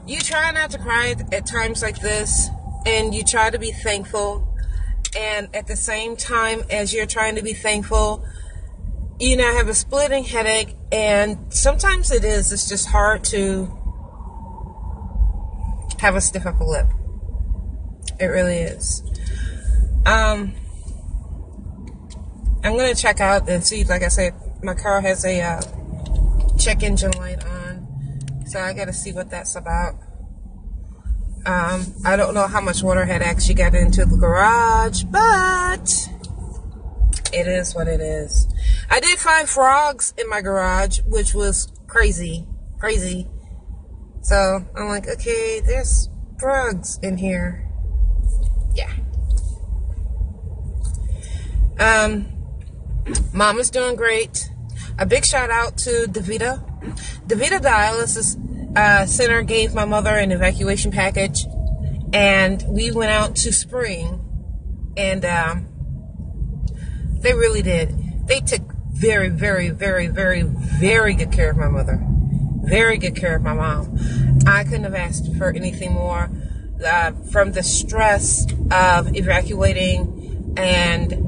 You try not to cry at times like this, and you try to be thankful. And at the same time as you're trying to be thankful, you now have a splitting headache, and sometimes it's just hard to have a stiff upper lip. It really is. I'm going to check out and see. Like I said, my car has a check engine light on, so I got to see what that's about. I don't know how much water had actually got into the garage, but it is what it is. I did find frogs in my garage, which was crazy. So I'm like, okay, there's frogs in here. Yeah. Mom is doing great. A big shout out to DeVita. DeVita Dialysis Center gave my mother an evacuation package, and we went out to Spring, and they really did. They took very, very, very, very, very good care of my mother. Very good care of my mom. I couldn't have asked for anything more. From the stress of evacuating and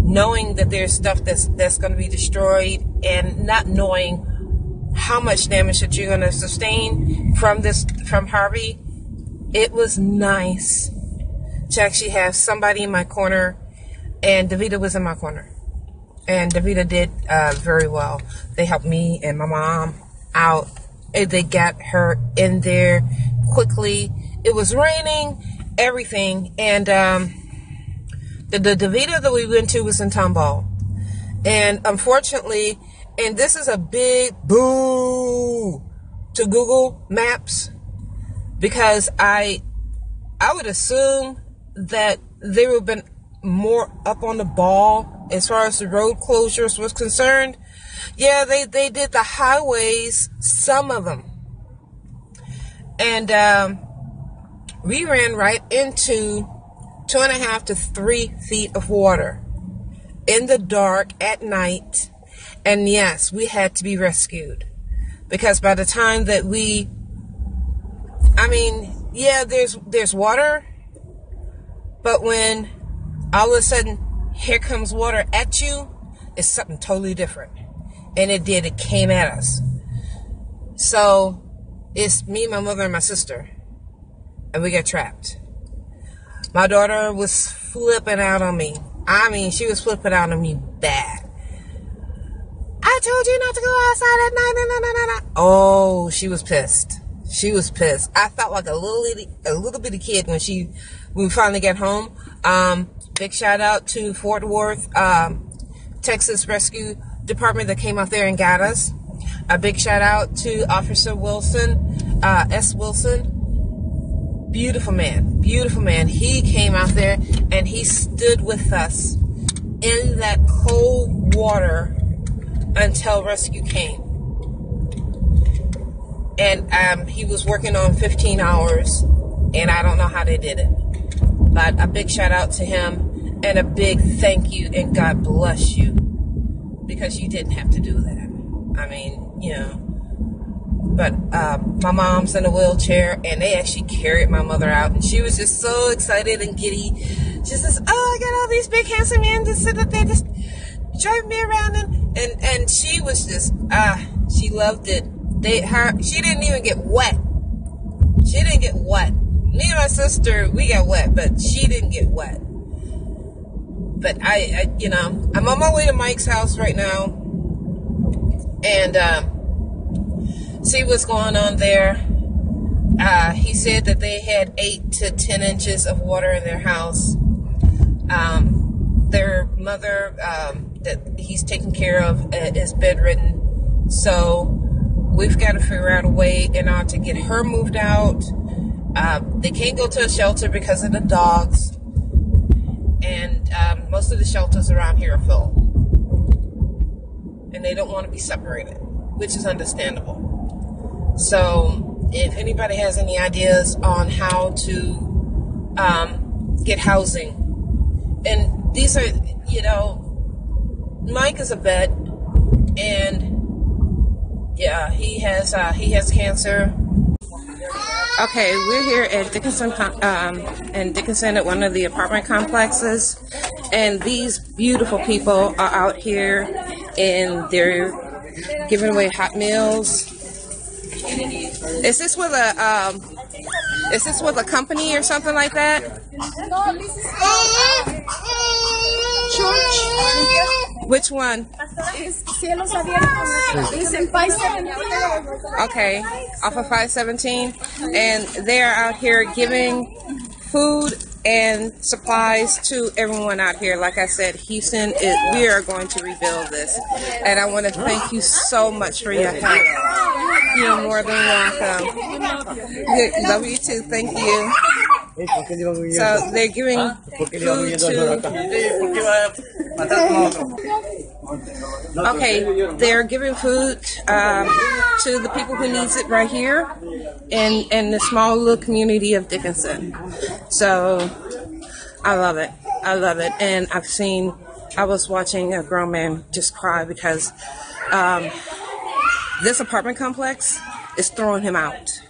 knowing that there's stuff that's going to be destroyed, and not knowing how much damage that you're going to sustain from Harvey, it was nice to actually have somebody in my corner, and DeVita was in my corner. And DeVita did very well. They helped me and my mom out. They got her in there quickly. It was raining, everything, and the DeVita that we went to was in Tomball. And unfortunately, and this is a big boo to Google Maps, because I would assume that they would have been more up on the ball as far as the road closures was concerned. Yeah, they did the highways, some of them. And we ran right into 2.5 to 3 feet of water in the dark at night. And yes, we had to be rescued, because by the time that yeah, there's water, but when all of a sudden here comes water at you, it's something totally different. And it came at us. So it's me, my mother, and my sister, and we got trapped. My daughter was flipping out on me. I mean, she was flipping out on me bad. I told you not to go outside at night. No. Oh, she was pissed. She was pissed. I felt like a little bitty kid when we finally got home. Big shout out to Fort Worth, Texas Rescue Department that came out there and got us. A big shout out to Officer Wilson, S. Wilson. Beautiful man. He came out there and he stood with us in that cold water until rescue came. And he was working on 15 hours, and I don't know how they did it. But a big shout out to him, and a big thank you, and God bless you, because you didn't have to do that. I mean, you know. But my mom's in a wheelchair, and they actually carried my mother out, and she was just so excited and giddy. She says, "Oh, I got all these big handsome men just sitting up there, just driving me around," and she was just she loved it. She didn't even get wet. She didn't get wet. Me and my sister, we got wet, but she didn't get wet. But I'm on my way to Mike's house right now, and see what's going on there. He said that they had 8 to 10 inches of water in their house. Their mother that he's taking care of is bedridden, so we've got to figure out a way in order to get her moved out. They can't go to a shelter because of the dogs, and most of the shelters around here are full, and they don't want to be separated, which is understandable. So if anybody has any ideas on how to get housing, and these are, Mike is a vet, and yeah, he has cancer. Okay, we're here at Dickinson, at one of the apartment complexes, and these beautiful people are out here, and they're giving away hot meals. Is this with a company or something like that? No, this is Church? Which one? It's Cielos Abiertos. It's in 517. Okay, off of 517, and they're out here giving food and supplies to everyone out here. Like I said, Houston, we are going to rebuild this, and I want to thank you so much for your help. You're more than welcome. Love you too. Thank you. So they're giving food to. Okay, they're giving food to the people who needs it right here in the small little community of Dickinson. So I love it. I love it. And I was watching a grown man just cry because this apartment complex is throwing him out.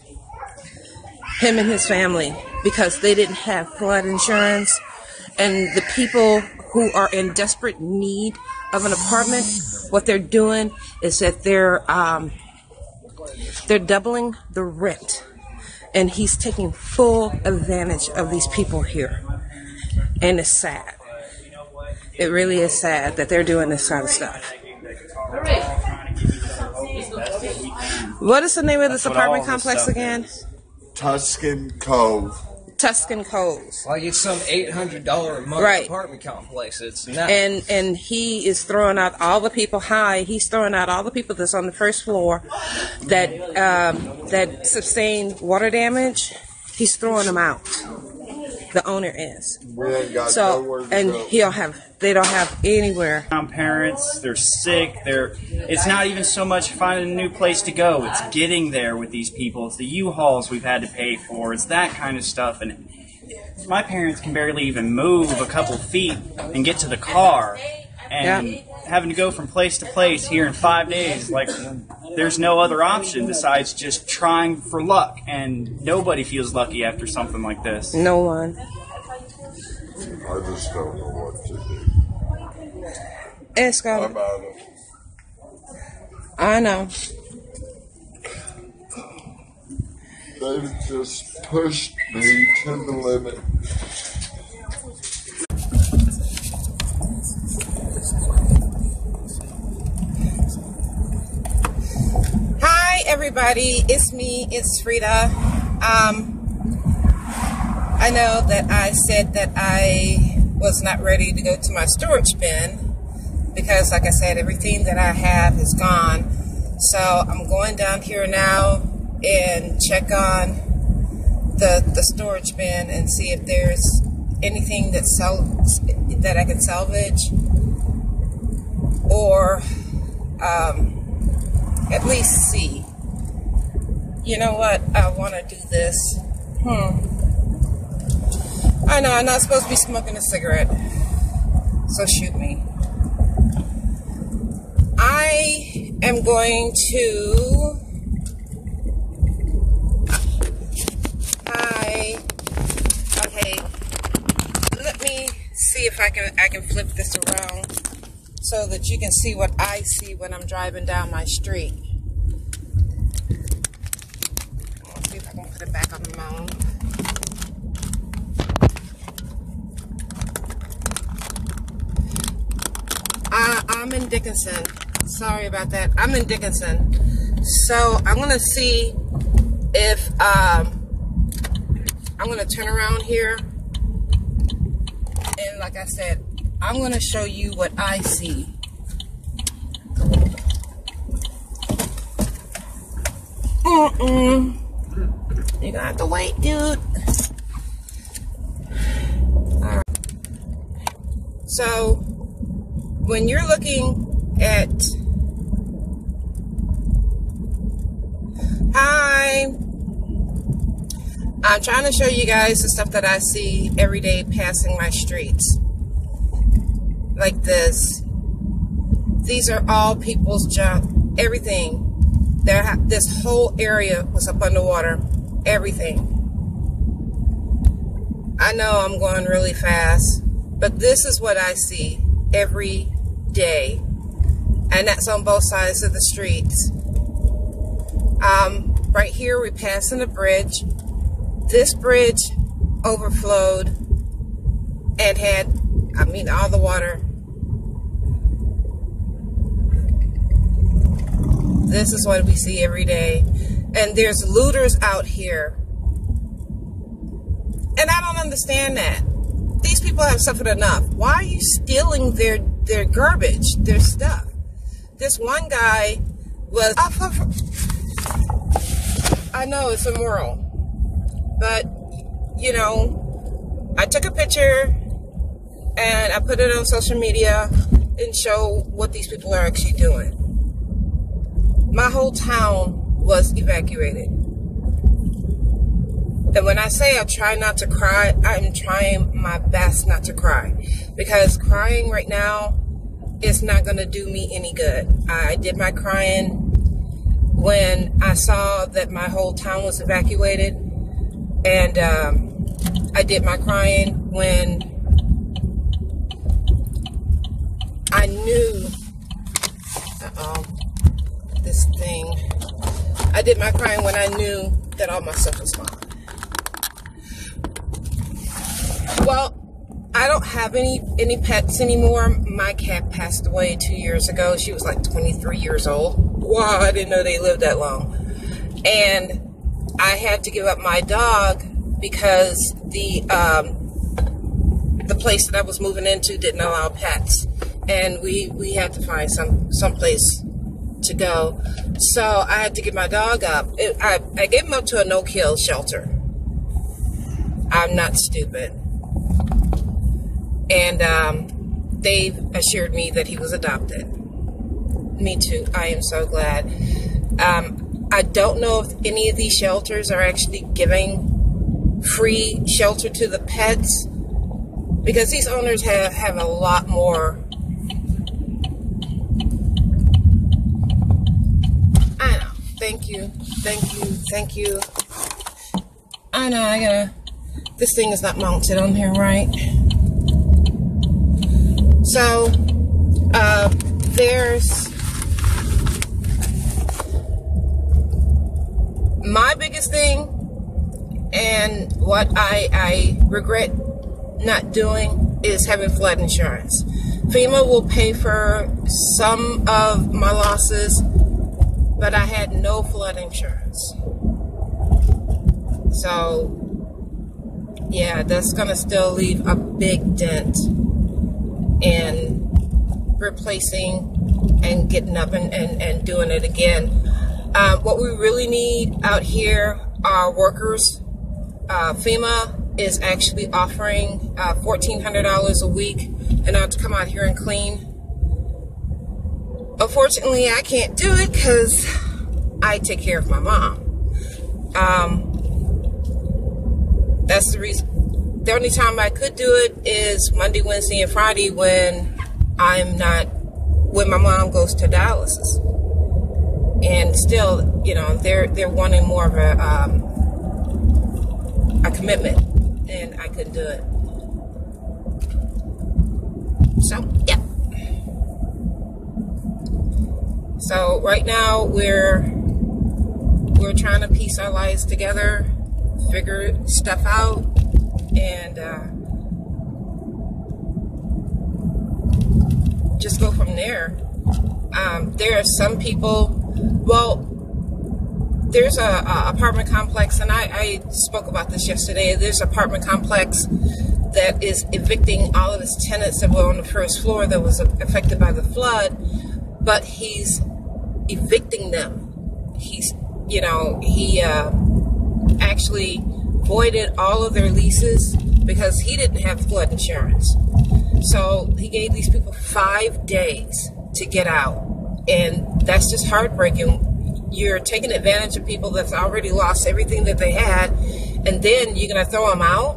Him and his family, because they didn't have flood insurance, and the people who are in desperate need of an apartment, what they're doing is that they're doubling the rent, and he's taking full advantage of these people here, and it's sad. It really is sad that they're doing this kind of stuff. What is the name of this apartment complex again? Tuscan Cove. Tuscan Cove. Like it's some $800 a month apartment complex. It's not. And he is throwing out all the people. He's throwing out all the people that's on the first floor that sustained water damage. He's throwing them out. The owner is. We ain't got nowhere to and go. They don't have anywhere. Parents, they're sick. It's not even so much finding a new place to go. It's getting there with these people. It's the U-Hauls we've had to pay for. It's that kind of stuff. And my parents can barely even move a couple feet and get to the car. And having to go from place to place here in 5 days, like there's no other option besides just trying for luck. And nobody feels lucky after something like this. No one. I just don't know what to do. It's I'm gonna. out of it. I know. They've just pushed me to the limit. Hi everybody, it's me, it's Frida. I know that I said that I was not ready to go to my storage bin because, like I said, everything that I have is gone. So I'm going down here now and check on the storage bin and see if there's anything that I can salvage, or at least see. You know what? I want to do this. I know I'm not supposed to be smoking a cigarette, so shoot me. I am going to. Okay. Let me see if I can flip this around so that you can see what I see when I'm driving down my street. Let's see if I can put it back on the mount. I'm in Dickinson. Sorry about that. I'm in Dickinson. So I'm going to see if I'm going to turn around here. And like I said, I'm going to show you what I see. You're going to have to wait, dude. Alright. So, when you're looking at... Hi! I'm trying to show you guys the stuff that I see every day passing my streets. Like this. These are all people's junk. Everything. This whole area was up underwater. everything. I know I'm going really fast, but this is what I see every day, and that's on both sides of the streets. Right here, we're passing a bridge. This bridge overflowed and had, all the water. This is what we see every day. And there's looters out here. And I don't understand that. These people have suffered enough. Why are you stealing their garbage, their stuff? This one guy was I know it's immoral, but I took a picture and I put it on social media and show what these people are actually doing. My whole town was evacuated. And when I say I try not to cry, I'm trying my best not to cry, because crying right now is not going to do me any good. I did my crying when I saw that my whole town was evacuated, and I did my crying when I knew, this thing, I did my crying when I knew that all my stuff was gone. Well, I don't have any pets anymore. My cat passed away 2 years ago. She was like 23 years old. Wow, I didn't know they lived that long. And I had to give up my dog because the place that I was moving into didn't allow pets, and we had to find some place to go. So I had to give my dog up. I gave him up to a no-kill shelter. I'm not stupid. And they've assured me that he was adopted. Me too. I am so glad. I don't know if any of these shelters are actually giving free shelter to the pets, because these owners have a lot more. I know. Thank you. I know. This thing is not mounted on here, right? So, there's my biggest thing, and what I regret not doing is having flood insurance. FEMA will pay for some of my losses, but I had no flood insurance. So, yeah, that's gonna still leave a big dent in replacing and getting up and doing it again. What we really need out here are workers. FEMA is actually offering $1,400 a week in order to come out here and clean. Unfortunately, I can't do it because I take care of my mom. That's the reason. The only time I could do it is Monday, Wednesday, and Friday when my mom goes to dialysis. And still, they're wanting more of a commitment, and I couldn't do it. So, yeah. So right now we're trying to piece our lives together, figure stuff out, and just go from there. There are some people. Well, there's a apartment complex, and I spoke about this yesterday. There's an apartment complex that is evicting all of its tenants that were on the first floor that was affected by the flood, but he's evicting them. He actually voided all of their leases because he didn't have flood insurance. So he gave these people 5 days to get out. And that's just heartbreaking. You're taking advantage of people that's already lost everything that they had, and then you're going to throw them out?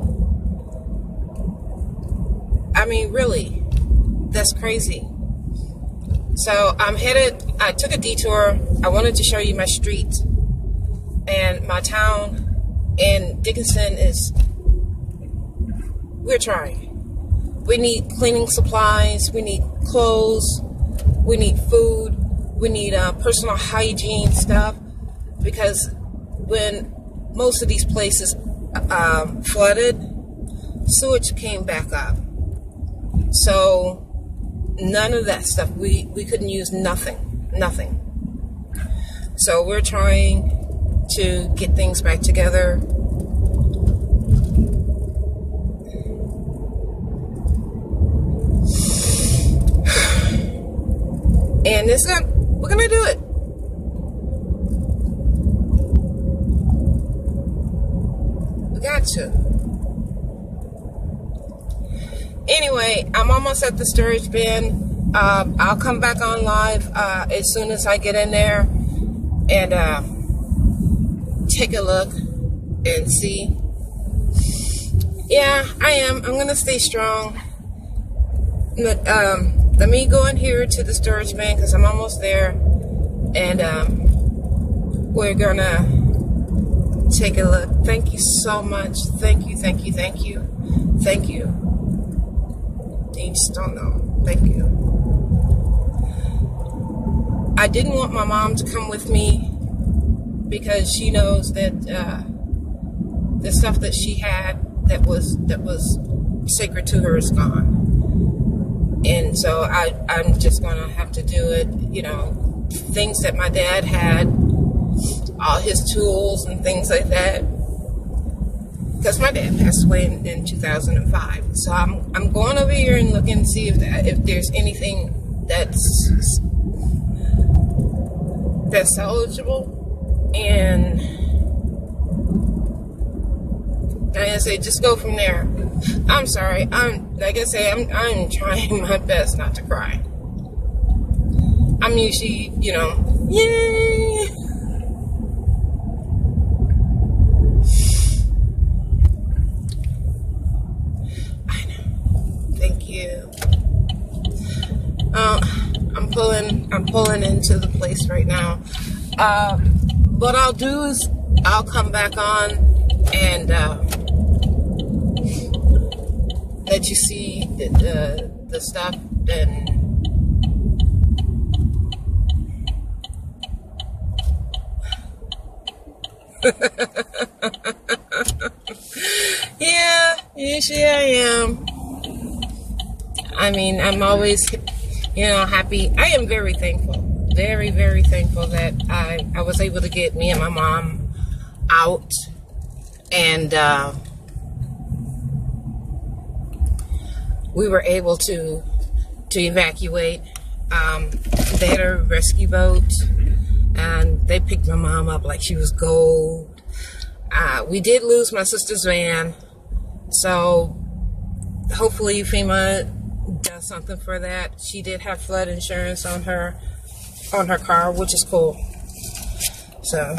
I mean, really, that's crazy. So I took a detour. I wanted to show you my street and my town, And Dickinson we're trying. We need cleaning supplies, we need clothes, we need food, we need personal hygiene stuff, because when most of these places flooded, sewage came back up. So none of that stuff, we couldn't use nothing. So we're trying to get things back together. And we're gonna do it. We got to. Anyway, I'm almost at the storage bin. I'll come back on live as soon as I get in there and take a look and see. Yeah, I am. I'm gonna stay strong. But, let me go in here to the storage bin because I'm almost there, and we're gonna take a look. Thank you so much. Thank you. You just don't know. Thank you. I didn't want my mom to come with me because she knows that the stuff that she had that was sacred to her is gone. And so I'm just going to have to do it, things that my dad had, all his tools and things like that. Because my dad passed away in 2005. So I'm going over here and looking and see if there's anything that's eligible. And I say just go from there. I'm sorry. I'm trying my best not to cry. I'm usually, yay. I know. Thank you. I'm pulling into the place right now. What I'll do is I'll come back on and let you see the stuff. And yeah, usually I am. I mean, I'm always, happy. I am very thankful, very, very thankful that I was able to get me and my mom out, and we were able to evacuate. They had a rescue boat, and they picked my mom up like she was gold. We did lose my sister's van, so hopefully FEMA does something for that. She did have flood insurance on her car, which is cool. So